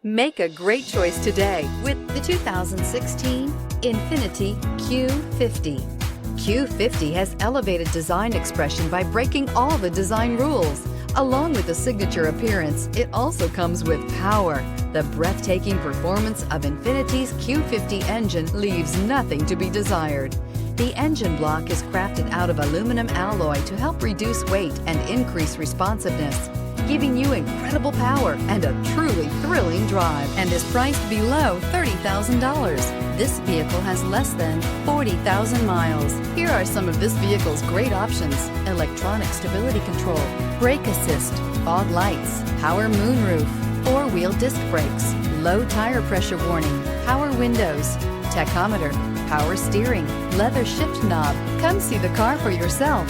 Make a great choice today with the 2016 INFINITI Q50. Q50 has elevated design expression by breaking all the design rules. Along with the signature appearance, it also comes with power. The breathtaking performance of INFINITI's Q50 engine leaves nothing to be desired. The engine block is crafted out of aluminum alloy to help reduce weight and increase responsiveness, giving you incredible power and a truly thrilling drive, and is priced below $30,000. This vehicle has less than 40,000 miles. Here are some of this vehicle's great options: electronic stability control, brake assist, fog lights, power moonroof, four-wheel disc brakes, low tire pressure warning, power windows, tachometer, power steering, leather shift knob. Come see the car for yourself.